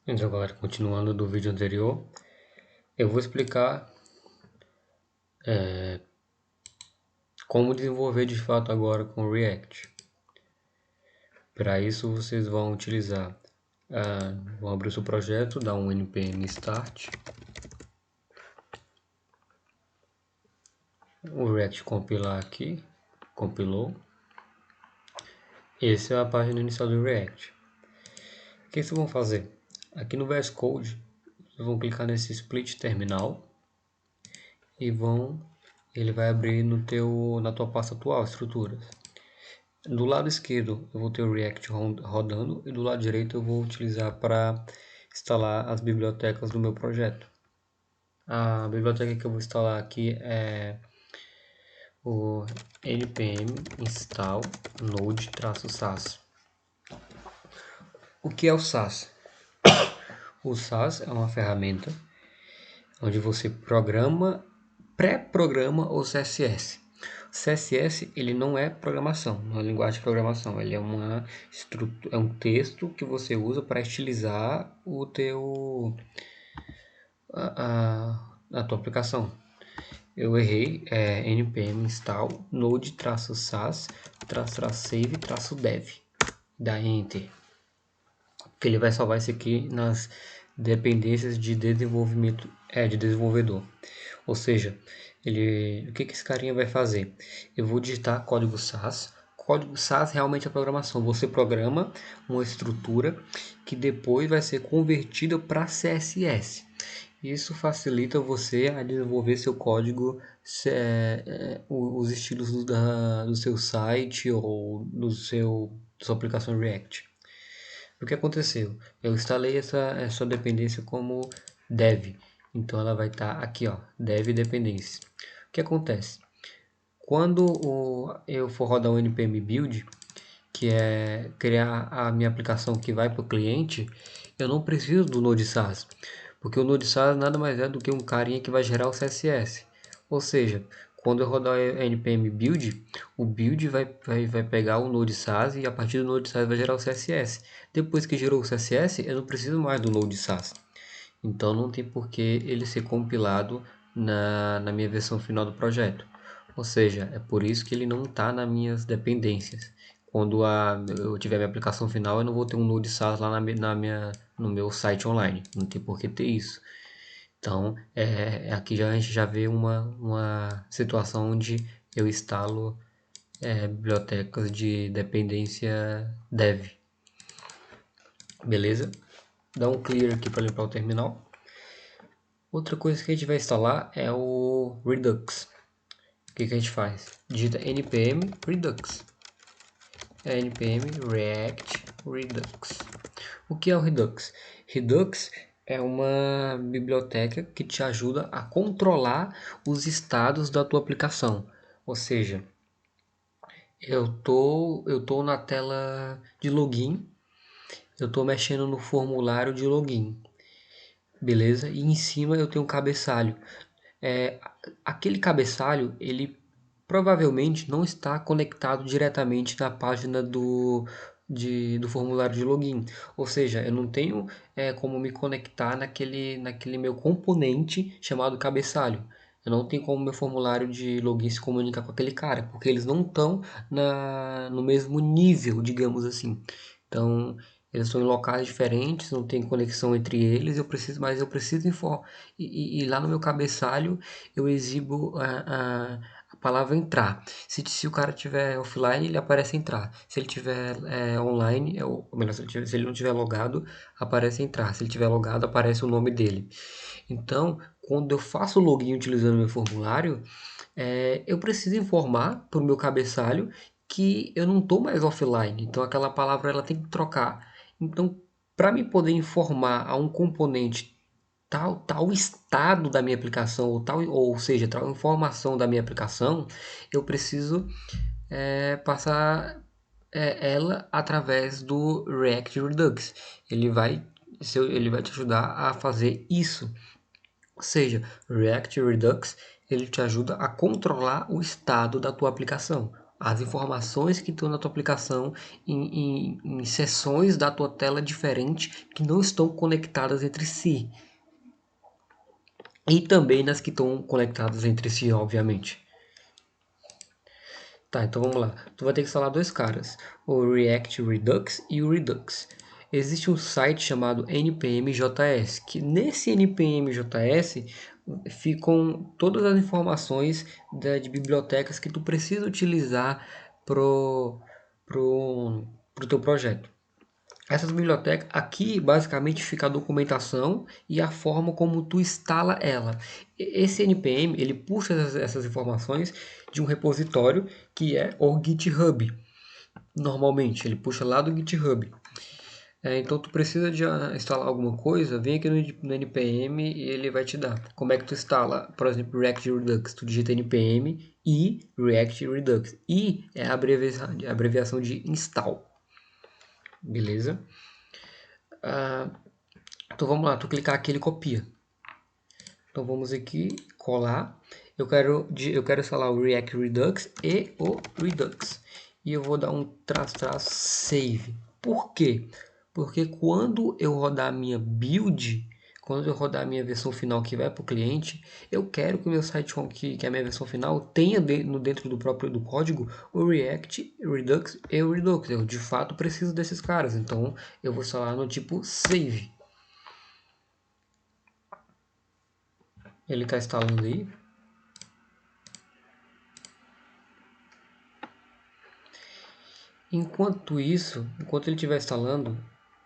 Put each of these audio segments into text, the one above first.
Então, galera, continuando do vídeo anterior, eu vou explicar como desenvolver de fato agora com o React. Para isso, vocês vão utilizar, vão abrir o seu projeto, dar um npm start, o React compilar aqui, compilou. Essa é a página inicial do React. O que vocês vão fazer? Aqui no VS Code, vocês vão clicar nesse split terminal e ele vai abrir na tua pasta atual, estruturas. Do lado esquerdo eu vou ter o React rodando e do lado direito eu vou utilizar para instalar as bibliotecas do meu projeto. A biblioteca que eu vou instalar aqui é o npm install node-sas. O que é o SAS? O SAS é uma ferramenta onde você pré-programa o CSS. O CSS ele não é programação, não é linguagem de programação, ele é um texto que você usa para estilizar a tua aplicação. Eu errei, npm install node-sas-save-dev, dá enter, que ele vai salvar isso aqui nas dependências de desenvolvimento, de desenvolvedor. Ou seja, o que esse carinha vai fazer? Eu vou digitar código SAS. Código SAS realmente é programação. Você programa uma estrutura que depois vai ser convertida para CSS. Isso facilita você a desenvolver seu código, os estilos do seu site ou da sua aplicação React. O que aconteceu? Eu instalei essa dependência como dev. Então ela vai estar aqui, ó, dev dependência. O que acontece? Quando eu for rodar um npm build, que é criar a minha aplicação que vai para o cliente, eu não preciso do Node.js, porque o Node.js nada mais é do que um carinha que vai gerar o CSS. Ou seja, quando eu rodar o npm build, o build vai pegar o Node.js e a partir do Node.js vai gerar o CSS. Depois que gerou o CSS, eu não preciso mais do Node.js. Então não tem por que ele ser compilado na minha versão final do projeto. Ou seja, é por isso que ele não está nas minhas dependências. Quando eu tiver minha aplicação final, eu não vou ter um Node.js lá no meu site online. Não tem por que ter isso. Então, aqui a gente já vê uma situação onde eu instalo bibliotecas de dependência dev. Beleza? Dá um clear aqui para limpar o terminal. Outra coisa que a gente vai instalar é o Redux. O que a gente faz? Digita npm Redux. npm React Redux. O que é o Redux? Redux é uma biblioteca que te ajuda a controlar os estados da tua aplicação. Ou seja, eu tô na tela de login, eu estou mexendo no formulário de login, beleza? E em cima eu tenho um cabeçalho. É, aquele cabeçalho, ele provavelmente não está conectado diretamente na página do formulário de login. Ou seja, eu não tenho como me conectar naquele meu componente chamado cabeçalho. Eu não tenho como meu formulário de login se comunicar com aquele cara, porque eles não estão no mesmo nível, digamos assim. Então, eles estão em locais diferentes, não tem conexão entre eles, mas eu preciso informar. E lá no meu cabeçalho eu exibo a palavra entrar. Se o cara tiver offline, ele aparece entrar. Se ele tiver online, ou melhor, se ele não tiver logado, aparece entrar. Se ele tiver logado, aparece o nome dele. Então, quando eu faço o login utilizando meu formulário, eu preciso informar para o meu cabeçalho que eu não estou mais offline. Então, aquela palavra ela tem que trocar. Então, para me poder informar a um componente tal estado da minha aplicação, ou seja, tal informação da minha aplicação, eu preciso passar ela através do React Redux. Ele vai te ajudar a fazer isso. Ou seja, React Redux ele te ajuda a controlar o estado da tua aplicação. as informações que estão na tua aplicação em seções da tua tela diferentes que não estão conectadas entre si. E também nas que estão conectadas entre si, obviamente. Tá, então vamos lá. Tu vai ter que instalar dois caras, o React Redux e o Redux. Existe um site chamado npmjs, que nesse npmjs ficam todas as informações de bibliotecas que tu precisa utilizar pro teu projeto. Essas bibliotecas, aqui basicamente fica a documentação e a forma como tu instala ela. Esse npm, ele puxa essas informações de um repositório que é o GitHub. Normalmente, ele puxa lá do GitHub. Então tu precisa de instalar alguma coisa, vem aqui no npm e ele vai te dar. Como é que tu instala, por exemplo, React Redux? Tu digita npm e React Redux. I é a abreviação de install. Beleza? Então vamos lá, tu clicar aqui ele copia. Então vamos aqui, colar. Eu quero instalar o React Redux e o Redux. E eu vou dar um /save. Por quê? Porque quando eu rodar a minha build, quando eu rodar a minha versão final que vai para o cliente, eu quero que o meu site, que é a minha versão final, tenha dentro do próprio código o React, Redux e o Redux. Eu de fato preciso desses caras, então eu vou instalar no tipo save. Ele está instalando aí. Enquanto isso, enquanto ele estiver instalando,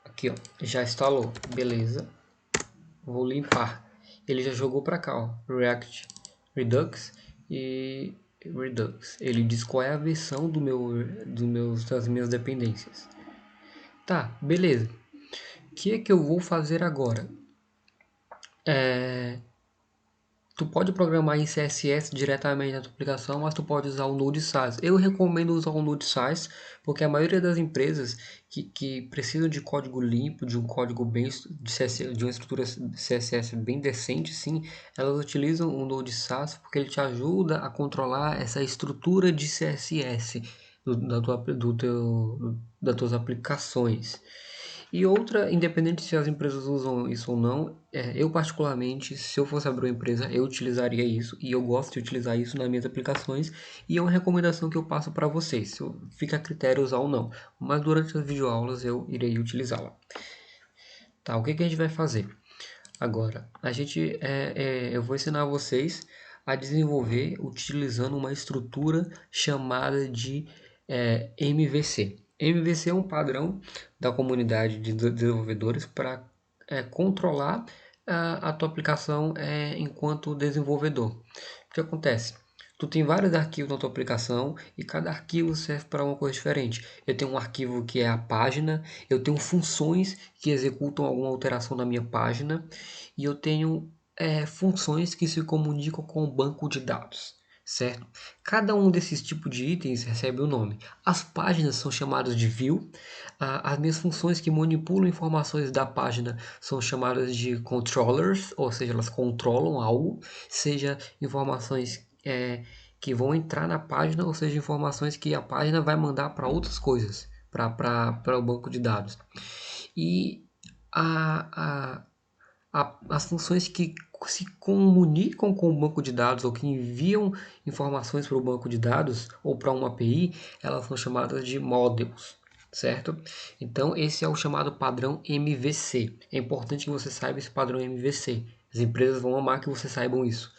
aqui ó, já instalou, beleza. Vou limpar. Ele já jogou para cá, ó, React Redux e Redux. Ele diz qual é a versão das minhas dependências. Tá, beleza. O que é que eu vou fazer agora? Tu pode programar em CSS diretamente na tua aplicação, mas tu pode usar o Node.js. Eu recomendo usar o Node.js porque a maioria das empresas que precisam de código limpo, de um código bem de CSS, de uma estrutura CSS bem decente, sim, elas utilizam o Node.js porque ele te ajuda a controlar essa estrutura de CSS das tuas aplicações. E outra, independente se as empresas usam isso ou não, eu particularmente, se eu fosse abrir uma empresa, eu utilizaria isso e eu gosto de utilizar isso nas minhas aplicações e é uma recomendação que eu passo para vocês, fica a critério usar ou não, mas durante as videoaulas eu irei utilizá-la. Tá, o que a gente vai fazer? Agora, eu vou ensinar vocês a desenvolver utilizando uma estrutura chamada de MVC. MVC é um padrão da comunidade de desenvolvedores para controlar a tua aplicação enquanto desenvolvedor. O que acontece? Tu tem vários arquivos na tua aplicação e cada arquivo serve para uma coisa diferente. Eu tenho um arquivo que é a página, eu tenho funções que executam alguma alteração na minha página e eu tenho funções que se comunicam com o banco de dados, certo? Cada um desses tipos de itens recebe um nome. As páginas são chamadas de view, as minhas funções que manipulam informações da página são chamadas de controllers, ou seja, elas controlam algo, seja informações que vão entrar na página, ou seja, informações que a página vai mandar para outras coisas, para o banco de dados. E as funções que se comunicam com o banco de dados ou que enviam informações para o banco de dados ou para uma API, elas são chamadas de models, certo? Então, esse é o chamado padrão MVC. É importante que você saiba esse padrão MVC. As empresas vão amar que você saiba isso.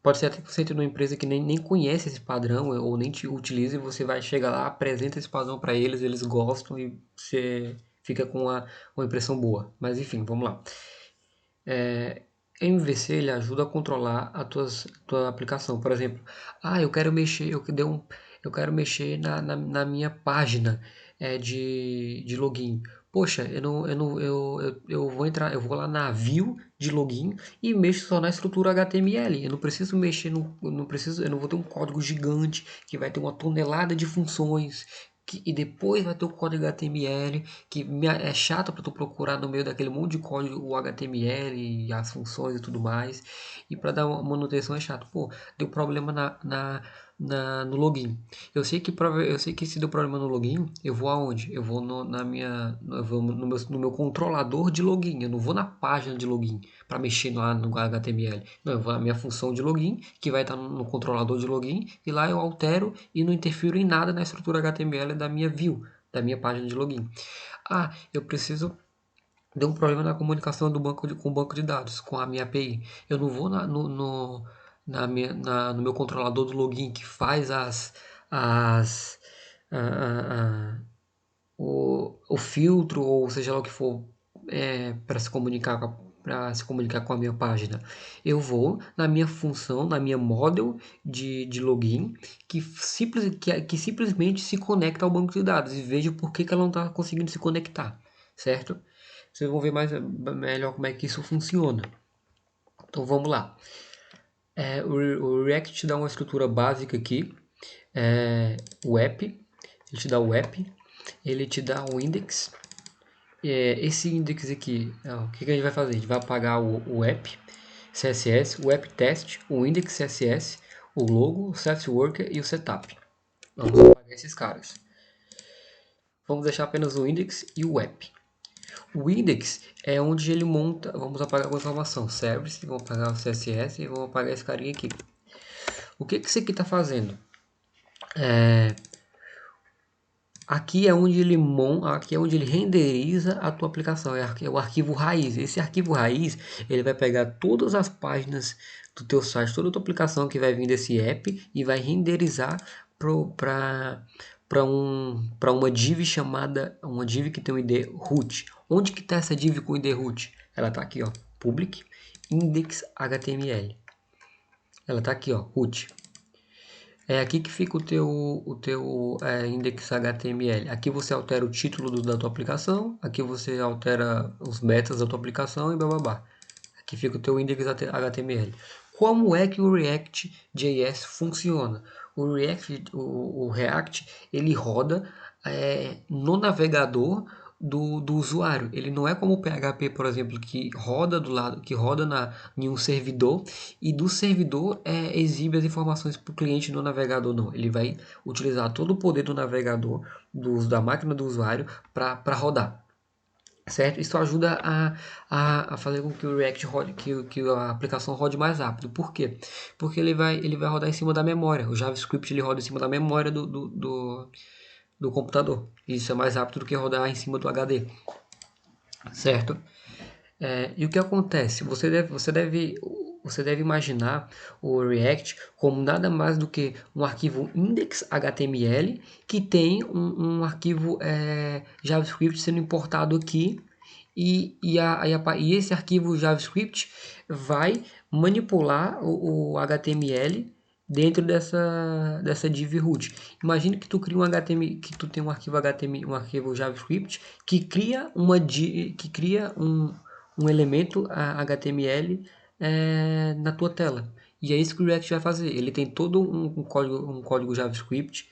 Pode ser até que você entre numa empresa que nem conhece esse padrão ou nem te utiliza e você vai chegar lá, apresenta esse padrão para eles, eles gostam e você fica com uma impressão boa. Mas enfim, vamos lá. MVC ele ajuda a controlar a tua aplicação. Por exemplo, eu quero mexer, eu quero mexer na minha página de login. Poxa, eu vou entrar, eu vou lá na view de login e mexo só na estrutura HTML. Eu não preciso mexer eu não vou ter um código gigante que vai ter uma tonelada de funções. e depois vai ter o código HTML, que é chato para tu procurar no meio daquele monte de código o HTML e as funções e tudo mais. E para dar uma manutenção é chato. Pô, deu problema no login. Eu sei que se deu problema no login, eu vou aonde? Eu vou eu vou no meu controlador de login. Eu não vou na página de login para mexer no HTML. Não, eu vou na minha função de login, que vai estar no controlador de login, e lá eu altero e não interfiro em nada na estrutura HTML da minha view, da minha página de login. Ah, eu preciso. Deu um problema na comunicação com o banco de dados, com a minha API. Eu não vou no meu controlador do login que faz as, a- o filtro, ou seja lá o que for, para se comunicar com a minha página. Eu vou na minha função, na minha model de login, que simplesmente se conecta ao banco de dados e vejo por que ela não está conseguindo se conectar, certo? Vocês vão ver melhor como é que isso funciona. Então vamos lá. O React te dá uma estrutura básica aqui. O app, ele te dá o app, ele te dá o index. Esse index aqui, o que a gente vai fazer? A gente vai apagar o app CSS, o app test, o index CSS, o logo, o set worker e o setup. Vamos apagar esses caras. Vamos deixar apenas o index e o app. O index é onde ele monta. Vamos apagar com informação. Service, vamos apagar o CSS e vamos apagar esse carinha aqui. O que isso aqui está fazendo? Aqui é onde ele renderiza a tua aplicação, é o arquivo raiz. Esse arquivo raiz, ele vai pegar todas as páginas do teu site, toda a tua aplicação que vai vir desse app e vai renderizar para uma div chamada, uma div que tem o ID root. Onde que está essa div com o ID root? Ela está aqui, ó, public index HTML. Ela está aqui, ó, root. É aqui que fica o teu index HTML. Aqui você altera o título da tua aplicação, aqui você altera os metas da tua aplicação e blá blá blá. Aqui fica o teu index HTML. Como é que o React.js funciona? O React ele roda no navegador do usuário. Ele não é como o PHP, por exemplo, que roda do lado, que roda em um servidor e do servidor exibe as informações para o cliente no navegador. Não, ele vai utilizar todo o poder do navegador, da máquina do usuário para rodar. Certo? Isso ajuda a fazer com que o React rode, que a aplicação rode mais rápido. Por quê? Porque ele vai rodar em cima da memória. O JavaScript ele roda em cima da memória do computador. Isso é mais rápido do que rodar em cima do HD. Certo? E o que acontece? Você deve imaginar o React como nada mais do que um arquivo index.html que tem um arquivo JavaScript sendo importado aqui e esse arquivo JavaScript vai manipular o HTML dentro dessa div root. Imagine que tu cria um HTML, que tu tem um arquivo HTML, um arquivo JavaScript que cria um elemento HTML na tua tela. E é isso que o React vai fazer. Ele tem todo um código JavaScript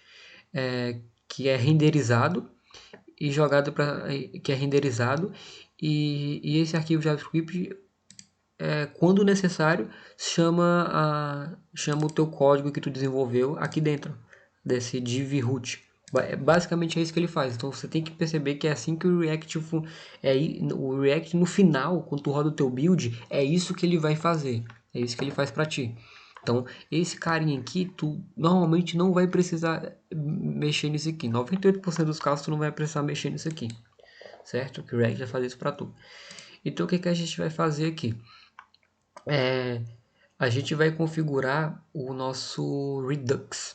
que é renderizado e jogado para que é renderizado e esse arquivo JavaScript quando necessário chama o teu código que tu desenvolveu aqui dentro desse div root. Basicamente é isso que ele faz. Então você tem que perceber que é assim que o React o React no final, quando tu roda o teu build, é isso que ele vai fazer. É isso que ele faz para ti. Então, esse carinha aqui, tu normalmente não vai precisar mexer nisso aqui. 98% dos casos tu não vai precisar mexer nisso aqui. Certo? Que o React vai fazer isso para tu. Então, o que a gente vai fazer aqui? A gente vai configurar o nosso Redux.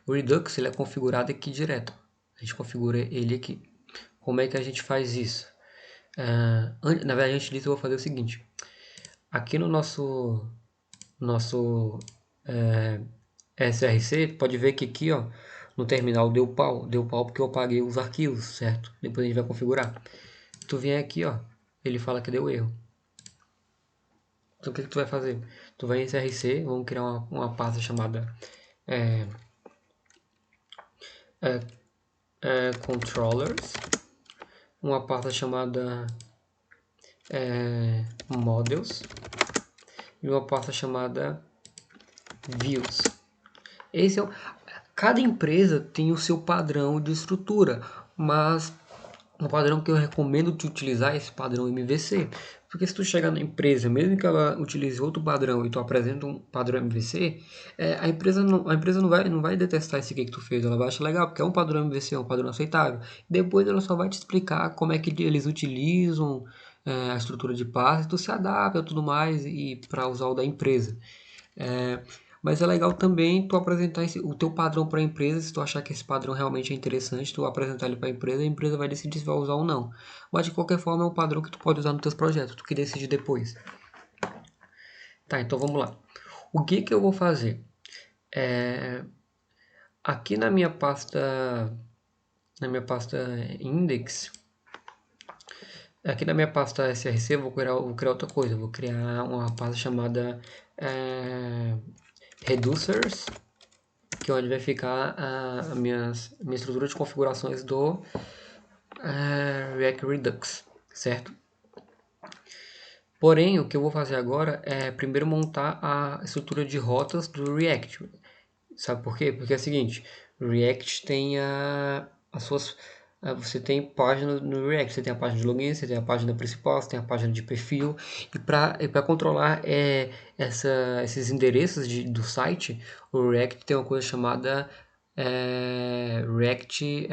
O Redux ele é configurado aqui direto. A gente configura ele aqui. Como é que a gente faz isso? Na verdade, antes disso, eu vou fazer o seguinte. Aqui no nosso SRC, pode ver que aqui, ó, no terminal deu pau. Deu pau porque eu apaguei os arquivos, certo? Depois a gente vai configurar. Tu vem aqui, ó, ele fala que deu erro. Então o que tu vai fazer? Tu vai em SRC, vamos criar uma pasta chamada controllers, uma pasta chamada models e uma pasta chamada views. Cada empresa tem o seu padrão de estrutura, mas um padrão que eu recomendo te utilizar é esse padrão MVC. Porque se tu chegar na empresa, mesmo que ela utilize outro padrão e tu apresenta um padrão MVC, a empresa não vai detestar esse aqui que tu fez, ela vai achar legal, porque é um padrão MVC, é um padrão aceitável. Depois ela só vai te explicar como é que eles utilizam a estrutura de pasta, tu se adapta e tudo mais, e para usar o da empresa. Mas é legal também tu apresentar o teu padrão para a empresa, se tu achar que esse padrão realmente é interessante, tu apresentar ele para a empresa vai decidir se vai usar ou não. Mas de qualquer forma é um padrão que tu pode usar nos teus projetos, tu que decide depois. Tá, então vamos lá. O que eu vou fazer? Aqui na minha pasta index, aqui na minha pasta src eu vou criar outra coisa, eu vou criar uma pasta chamada reducers, que é onde vai ficar a minha estrutura de configurações do React Redux, certo? Porém, o que eu vou fazer agora é primeiro montar a estrutura de rotas do React. Sabe por quê? Porque é o seguinte, o React tem as suas... Você tem página no React, você tem a página de login, você tem a página principal, você tem a página de perfil. E para controlar esses endereços do site, o React tem uma coisa chamada React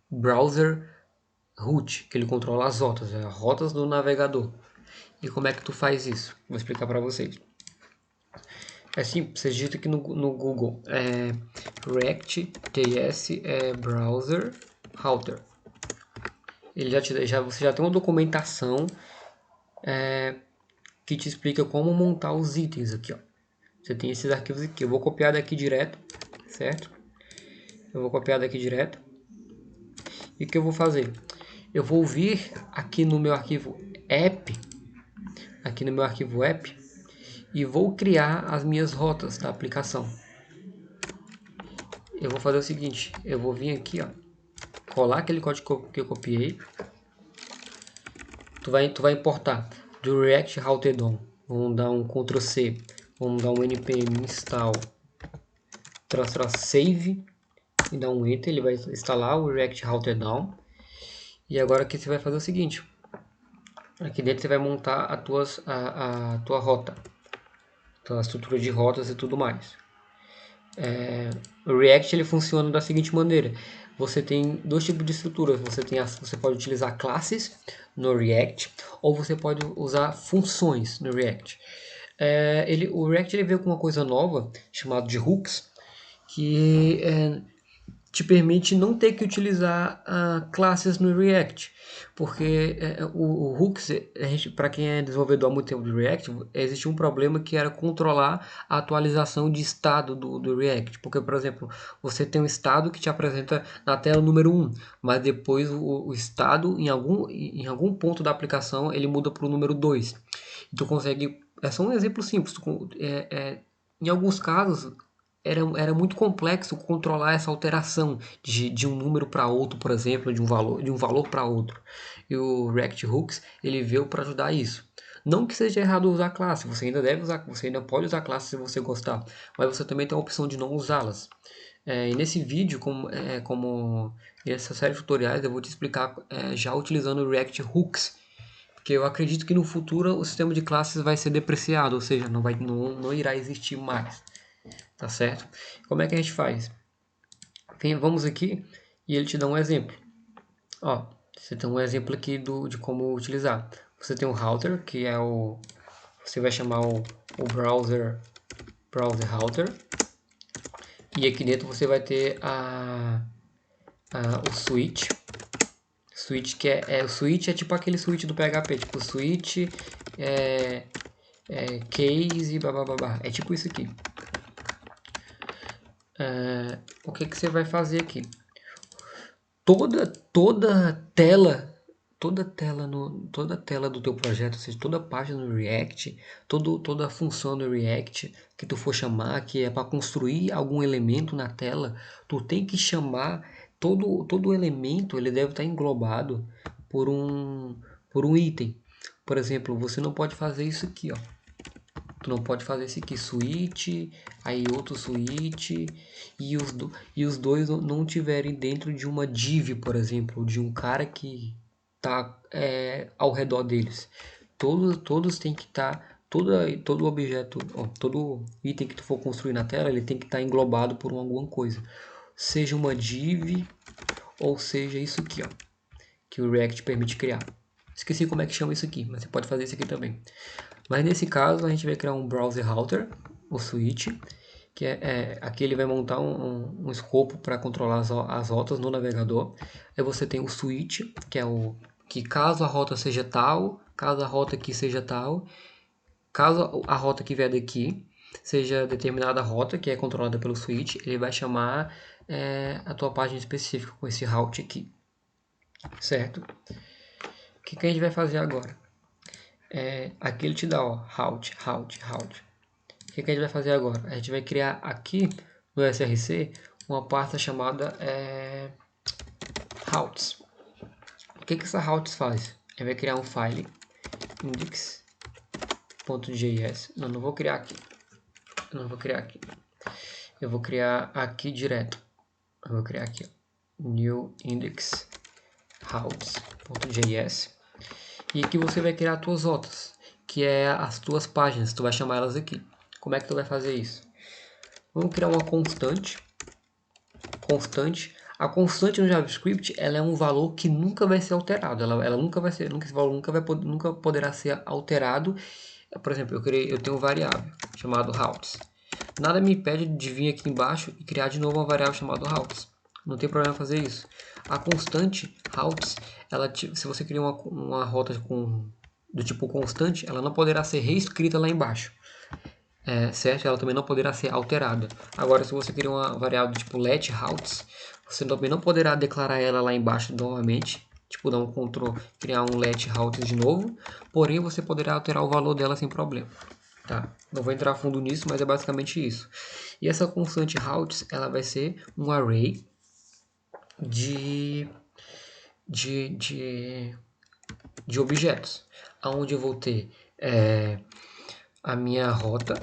Browser Root, que ele controla as rotas, as rotas do navegador. E como é que tu faz isso? Vou explicar para vocês. É simples, você digita aqui no Google React.js Browser Router. Ele você já tem uma documentação que te explica como montar os itens aqui, ó. Você tem esses arquivos aqui. Eu vou copiar daqui direto, certo? Eu vou copiar daqui direto. E o que eu vou fazer? Eu vou vir aqui no meu arquivo app, e vou criar as minhas rotas da aplicação. Eu vou fazer o seguinte, eu vou vir aqui, ó, colar aquele código que eu copiei. Tu vai importar do React Router DOM. Vamos dar um Ctrl C, vamos dar um npm install /save e dar um enter, ele vai instalar o React Router DOM. E agora aqui você vai fazer o seguinte, aqui dentro você vai montar a tua rota, tua estrutura de rotas e tudo mais. O React ele funciona da seguinte maneira: você tem dois tipos de estruturas. Você pode utilizar classes no React ou você pode usar funções no React. O React ele veio com uma coisa nova chamada de hooks, que te permite não ter que utilizar classes no React, porque o hooks, para quem é desenvolvedor há muito tempo do React, existia um problema que era controlar a atualização de estado do React, porque, por exemplo, você tem um estado que te apresenta na tela número 1, mas depois o estado, em algum ponto da aplicação, ele muda para o número 2. E tu consegue... É só um exemplo simples. Em alguns casos, era muito complexo controlar essa alteração de um número para outro, por exemplo, de um valor para outro. E o React Hooks ele veio para ajudar isso. Não que seja errado usar classe, você ainda pode usar classe se você gostar, mas você também tem a opção de não usá-las. E nesse vídeo, como nessa série de tutoriais, eu vou te explicar já utilizando o React Hooks, porque eu acredito que no futuro o sistema de classes vai ser depreciado, ou seja, não irá existir mais. Tá certo? Como é que a gente faz? Vamos aqui e ele te dá um exemplo. Ó, você tem um exemplo aqui de como utilizar. Você tem o router, que é você vai chamar o browser router. E aqui dentro você vai ter o switch. Switch o switch é tipo aquele switch do PHP, tipo switch case, blá. É tipo isso aqui. O que você vai fazer aqui? Toda tela toda a tela do teu projeto, ou seja, toda a página no React, toda a função no React que tu for chamar, que é para construir algum elemento na tela, tu tem que chamar todo elemento, ele deve estar englobado por um item. Por exemplo, você não pode fazer isso aqui, ó. Tu não pode fazer esse aqui, switch, aí outro switch, e os dois não tiverem dentro de uma div, por exemplo, de um cara que tá ao redor deles. Todos tem que estar, todo objeto, ó, todo item que tu for construir na tela, ele tem que estar englobado por alguma coisa. Seja uma div, ou seja isso aqui, ó, que o React permite criar. Esqueci como é que chama isso aqui, mas você pode fazer isso aqui também. Mas nesse caso a gente vai criar um browser router, o switch, que aqui ele vai montar um escopo para controlar as rotas no navegador. Aí você tem o switch, que é o que caso a rota seja tal, caso a rota aqui seja tal, caso a rota que vier daqui seja determinada rota, que é controlada pelo switch, ele vai chamar a tua página específica com esse route aqui, certo? O que a gente vai fazer agora? Aqui ele te dá, ó, route. O que a gente vai fazer agora? A gente vai criar aqui no src uma pasta chamada routes. O que essa routes faz? A gente vai criar um file index.js. Não vou criar aqui. Eu vou criar aqui direto. Eu vou criar aqui, ó, new index routes.js. E aqui você vai criar as tuas rotas, que é as tuas páginas. Tu vai chamar elas aqui. Como é que tu vai fazer isso? Vamos criar uma constante. A constante no JavaScript, ela é um valor que nunca vai ser alterado. Ela nunca vai ser, esse valor nunca poderá ser alterado. Por exemplo, eu tenho um variável chamado routes. Nada me impede de vir aqui embaixo e criar de novo uma variável chamada routes. Não tem problema fazer isso. A constante routes, se você criar uma rota do tipo constante, ela não poderá ser reescrita lá embaixo. Certo? Ela também não poderá ser alterada. Agora, se você criar uma variável tipo let routes, você também não poderá declarar ela lá embaixo novamente, tipo dar um Ctrl, criar um let routes de novo, porém você poderá alterar o valor dela sem problema. Tá? Não vou entrar a fundo nisso, mas é basicamente isso. E essa constante routes, ela vai ser um array de objetos, onde eu vou ter a minha rota,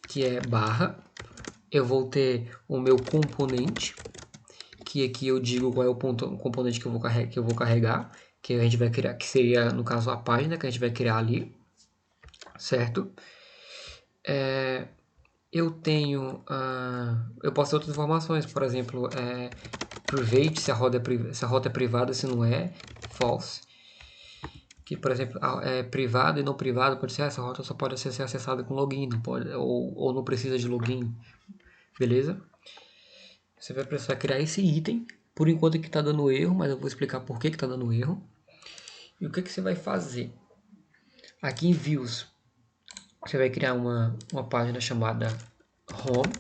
que é barra, eu vou ter o meu componente, que aqui eu digo qual é o componente que eu vou carregar, que a gente vai criar, que seria, no caso, a página que a gente vai criar ali, certo? Eu tenho, eu posso ter outras informações, por exemplo, private, se a rota é privada, se não é, false. Que, por exemplo, privado e não privado, pode ser essa rota só pode ser acessada com login, não pode, ou não precisa de login, beleza? Você vai precisar criar esse item, por enquanto que está dando erro, mas eu vou explicar por que está dando erro. E o que você vai fazer? Aqui em Views, você vai criar uma página chamada Home,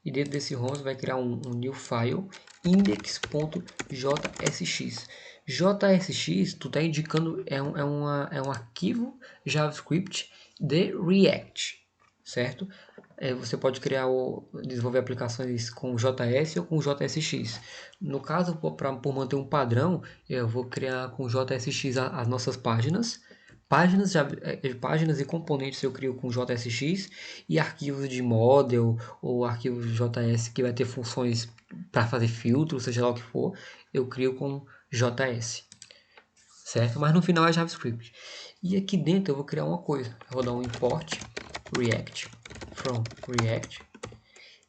e dentro desse home você vai criar um new file index.jsx. JSX, tu tá indicando, é um arquivo JavaScript de React, certo? Você pode desenvolver aplicações com JS ou com JSX. No caso, por manter um padrão, eu vou criar com JSX as nossas páginas. Páginas e componentes eu crio com JSX, e arquivos de model ou arquivos JS que vai ter funções para fazer filtro, seja lá o que for, eu crio com JS, certo? Mas no final é JavaScript. E aqui dentro eu vou criar uma coisa, eu vou dar um import React from React,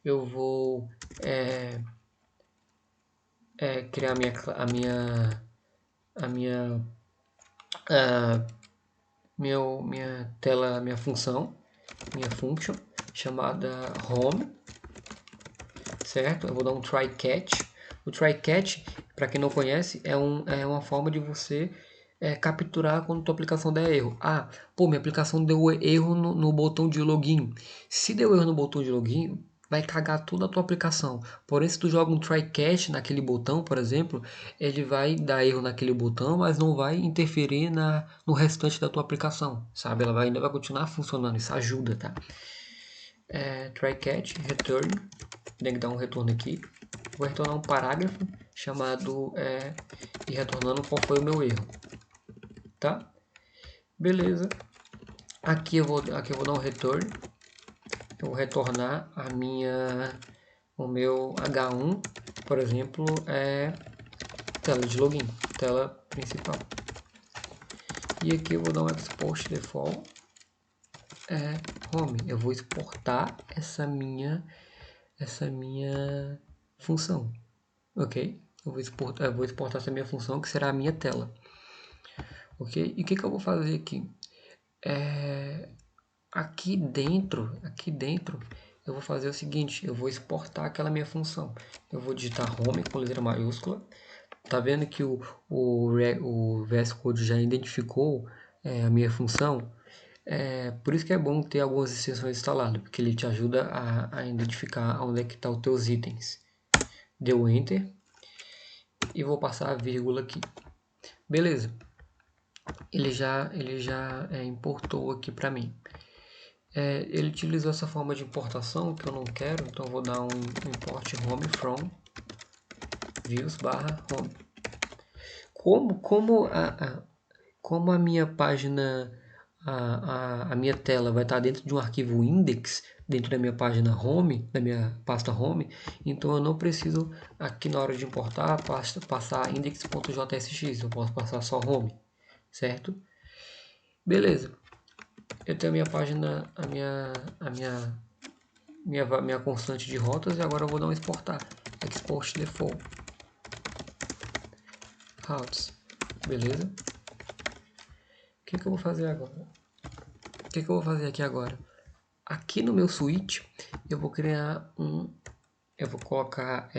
eu vou criar minha tela, minha função, minha function chamada home, certo? Eu vou dar um try catch. O try catch, para quem não conhece, é uma forma de você capturar quando tua aplicação der erro. Minha aplicação deu erro no botão de login. Se deu erro no botão de login, vai cagar toda a tua aplicação. Porém, se tu joga um try catch naquele botão, por exemplo, ele vai dar erro naquele botão, mas não vai interferir no restante da tua aplicação, sabe? Ainda vai continuar funcionando, isso ajuda, tá? Try catch, return, tem que dar um retorno aqui. Vou retornar um parágrafo chamado e retornando qual foi o meu erro, tá? Beleza. Aqui eu vou dar um return. Eu vou retornar o meu H1, por exemplo, é tela de login, tela principal. E aqui eu vou dar um export default home. Eu vou exportar essa minha função, ok? Eu vou exportar essa minha função, que será a minha tela, ok? E o que eu vou fazer aqui? Aqui dentro, eu vou fazer o seguinte, eu vou exportar aquela minha função. Eu vou digitar home com letra maiúscula. Tá vendo que o VS Code já identificou a minha função? Por isso que é bom ter algumas extensões instaladas, porque ele te ajuda a identificar onde é que estão os teus itens. Deu Enter e vou passar a vírgula aqui. Beleza. Ele já importou aqui para mim. Ele utilizou essa forma de importação que eu não quero, então eu vou dar um import home from views /home. Como a minha página, a minha tela vai estar dentro de um arquivo index, dentro da minha página home, da minha pasta home, então eu não preciso aqui na hora de importar passar index.jsx, eu posso passar só home, certo? Beleza. Eu tenho a minha página, minha constante de rotas, e agora eu vou dar um exportar. Export default routes. Beleza? O que eu vou fazer agora? O que eu vou fazer aqui agora? Aqui no meu switch, eu vou criar eu vou colocar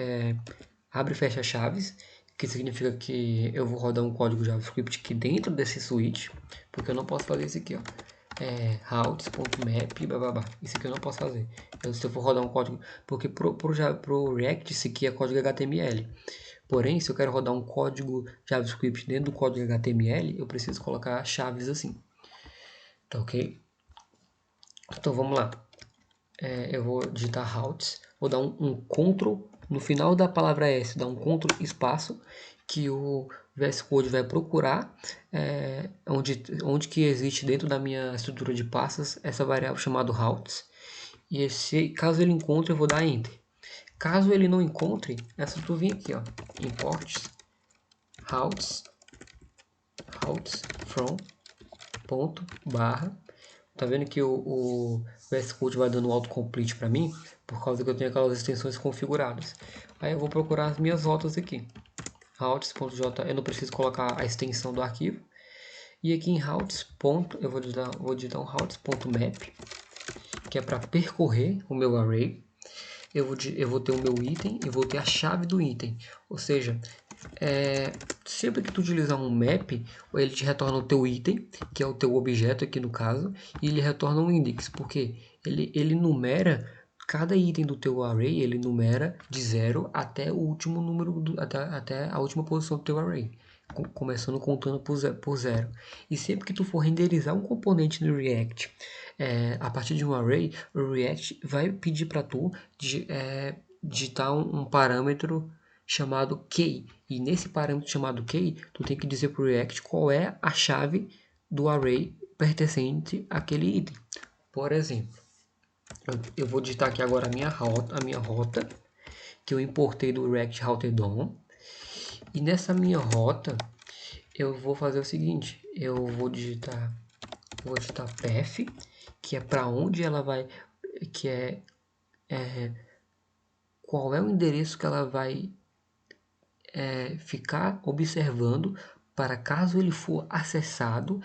abre e fecha chaves, que significa que eu vou rodar um código JavaScript aqui dentro desse switch, porque eu não posso fazer isso aqui, ó. Routes.map, bababá. Isso aqui eu não posso fazer. Se eu for rodar um código, porque pro React isso aqui é código HTML. Porém, se eu quero rodar um código JavaScript dentro do código HTML, eu preciso colocar chaves assim. Tá ok? Então vamos lá. Eu vou digitar routes, vou dar um Ctrl, no final da palavra S, dar um Ctrl espaço, que o VS Code vai procurar onde que existe dentro da minha estrutura de pastas essa variável chamada routes. E caso ele encontre, eu vou dar Enter. Caso ele não encontre, é só tu vir aqui, ó, import routes from ponto barra. Tá vendo que o VS Code vai dando autocomplete para mim, por causa que eu tenho aquelas extensões configuradas. Aí eu vou procurar as minhas rotas aqui. routes.j, eu não preciso colocar a extensão do arquivo. E aqui em routes, eu vou digitar um routes.map, que é para percorrer o meu array. Eu vou ter o meu item e vou ter a chave do item. Ou seja, sempre que tu utilizar um map, ele te retorna o teu item, que é o teu objeto aqui no caso, e ele retorna um index, porque ele numera cada item do teu array, ele numera de 0 até o último número, até a última posição do teu array, começando contando por 0. E sempre que tu for renderizar um componente no React, a partir de um array, o React vai pedir para tu digitar um parâmetro chamado key. E nesse parâmetro chamado key, tu tem que dizer para o React qual é a chave do array pertencente àquele item. Por exemplo, eu vou digitar aqui agora a minha rota que eu importei do React Router DOM. E nessa minha rota, eu vou fazer o seguinte, eu vou digitar path, que é para onde ela vai, que qual é o endereço que ela vai ficar observando para caso ele for acessado,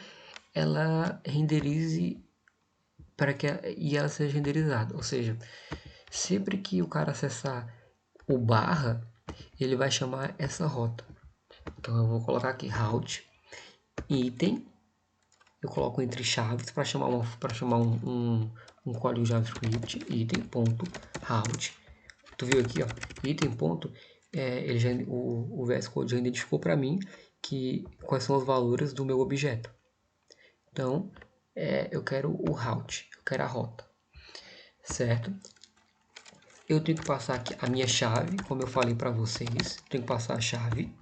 ela renderize e ela seja renderizada. Ou seja, sempre que o cara acessar o barra, ele vai chamar essa rota. Então eu vou colocar aqui route item, eu coloco entre chaves para chamar um código JavaScript, item.route. Tu viu aqui, ó, item. O VS Code já identificou para mim quais são os valores do meu objeto. Então, eu quero o route, eu quero a rota, certo? Eu tenho que passar aqui a minha chave, como eu falei para vocês, tenho que passar a chave,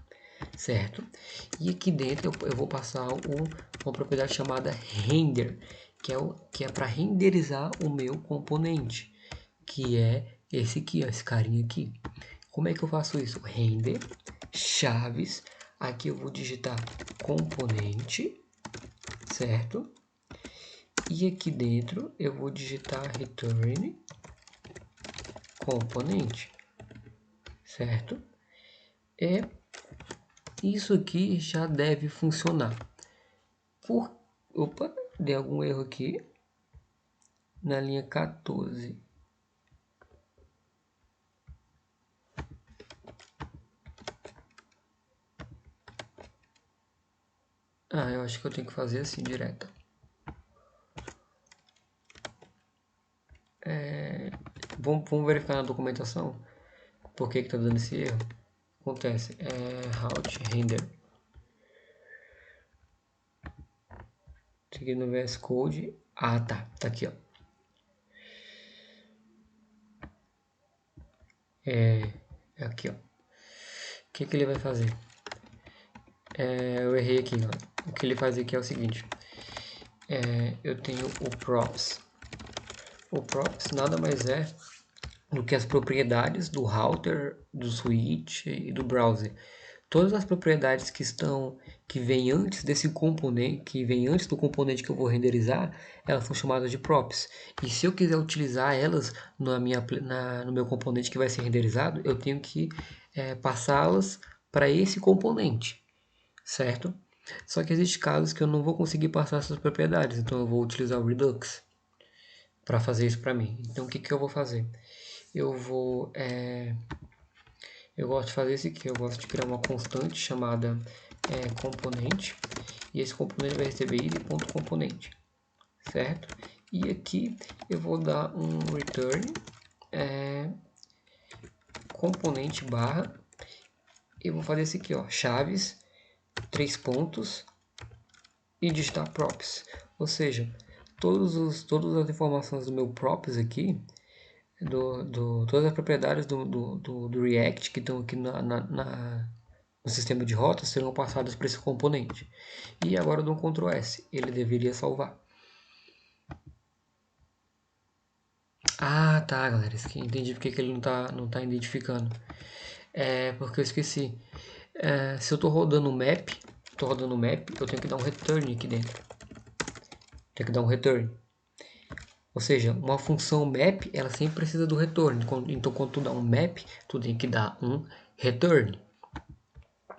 certo? E aqui dentro eu vou passar uma propriedade chamada render, que é para renderizar o meu componente, que é esse aqui, ó, esse carinha aqui. Como é que eu faço isso? Render, chaves, aqui eu vou digitar componente, certo? E aqui dentro eu vou digitar return componente, certo? E isso aqui já deve funcionar. Opa, dei algum erro aqui na linha 14. Eu acho que eu tenho que fazer assim direto. Vamos verificar na documentação por que está dando esse erro. Acontece, route render. Aqui no VS Code. Tá aqui, ó. Aqui, ó. O que ele vai fazer? Eu errei aqui, ó. O que ele faz aqui é o seguinte. Eu tenho o props. O props nada mais é do que as propriedades do router, do switch e do browser. Todas as propriedades que vêm antes desse componente, que vem antes do componente que eu vou renderizar, elas são chamadas de props. E se eu quiser utilizar elas no meu componente que vai ser renderizado, eu tenho que passá-las para esse componente, certo? Só que existem casos que eu não vou conseguir passar essas propriedades, então eu vou utilizar o Redux para fazer isso para mim. Então o que eu vou fazer? Eu gosto de fazer isso aqui, eu gosto de criar uma constante chamada componente, e esse componente vai receber id.componente, certo? E aqui eu vou dar um return componente barra, e vou fazer isso aqui, ó, chaves, 3 pontos, e digitar props, ou seja, todas as informações do meu props aqui, todas as propriedades do React que estão aqui no sistema de rotas serão passadas para esse componente. E agora eu dou um Ctrl S, ele deveria salvar. Tá, galera, entendi porque que ele não tá identificando. Porque eu esqueci. Se eu tô rodando o map, eu tenho que dar um return aqui dentro. Tem que dar um return. Ou seja, uma função map, ela sempre precisa do return. Então, quando tu dá um map, tu tem que dar um return,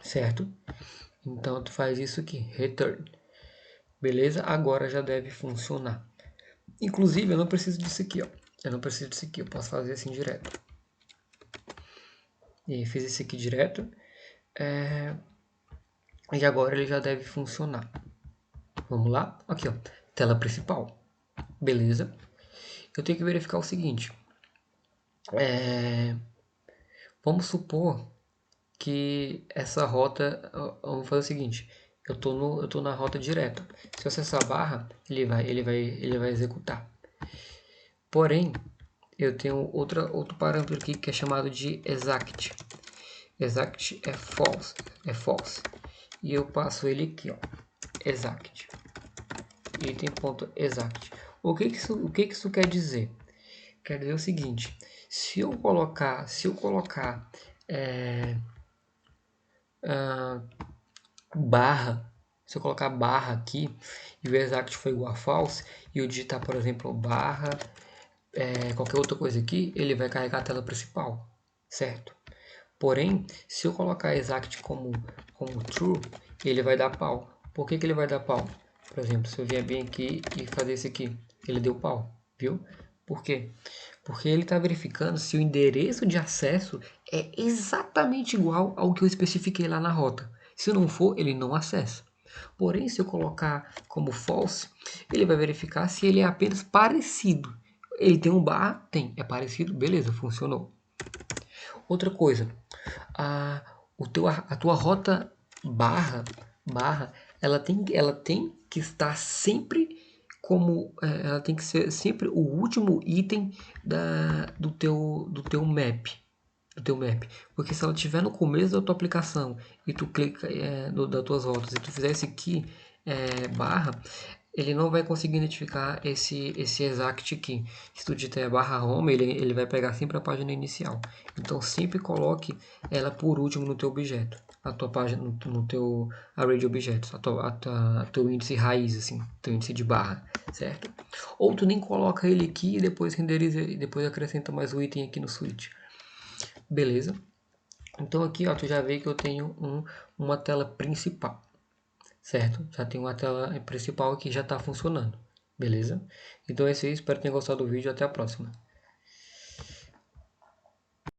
certo? Então, tu faz isso aqui, return. Beleza? Agora já deve funcionar. Inclusive, eu não preciso disso aqui, ó. Eu posso fazer assim direto. E aí, fiz esse aqui direto. E agora ele já deve funcionar. Vamos lá? Aqui, ó. Tela principal. Beleza? Eu tenho que verificar o seguinte. Vamos supor que essa rota... Vamos fazer o seguinte. Eu tô na rota direta. Se eu acessar a barra, ele vai executar. Porém, eu tenho outro parâmetro aqui que é chamado de exact. Exact é false. E eu passo ele aqui, ó. Exact. Item.exact. O que que isso quer dizer? Quer dizer o seguinte: se eu colocar barra, se eu colocar barra aqui e o exact for igual a false e eu digitar, por exemplo, barra qualquer outra coisa aqui, ele vai carregar a tela principal, certo? Porém, se eu colocar exact como true, ele vai dar pau. Por que ele vai dar pau? Por exemplo, se eu vier bem aqui e fazer isso aqui, ele deu pau, viu? Por quê? Porque ele está verificando se o endereço de acesso é exatamente igual ao que eu especifiquei lá na rota. Se não for, ele não acessa. Porém, se eu colocar como false, ele vai verificar se ele é apenas parecido. Ele tem um barra? Tem. É parecido? Beleza, funcionou. Outra coisa, a, a tua rota barra, ela tem que estar sempre como, ela tem que ser sempre o último item do teu map. Do teu map. Porque se ela estiver no começo da tua aplicação e tu clica das tuas rotas e tu fizer esse aqui, barra, ele não vai conseguir identificar esse exact key. Se tu digitar barra home, ele vai pegar sempre a página inicial. Então sempre coloque ela por último no teu objeto, a tua página, no teu array de objetos, teu índice raiz, assim, teu índice de barra, certo? Ou tu nem coloca ele aqui e depois renderiza e depois acrescenta mais o item aqui no switch. Beleza? Então aqui, ó, tu já vê que eu tenho uma tela principal, certo? Já tem uma tela principal que já está funcionando, beleza? Então é isso aí, espero que tenham gostado do vídeo, até a próxima.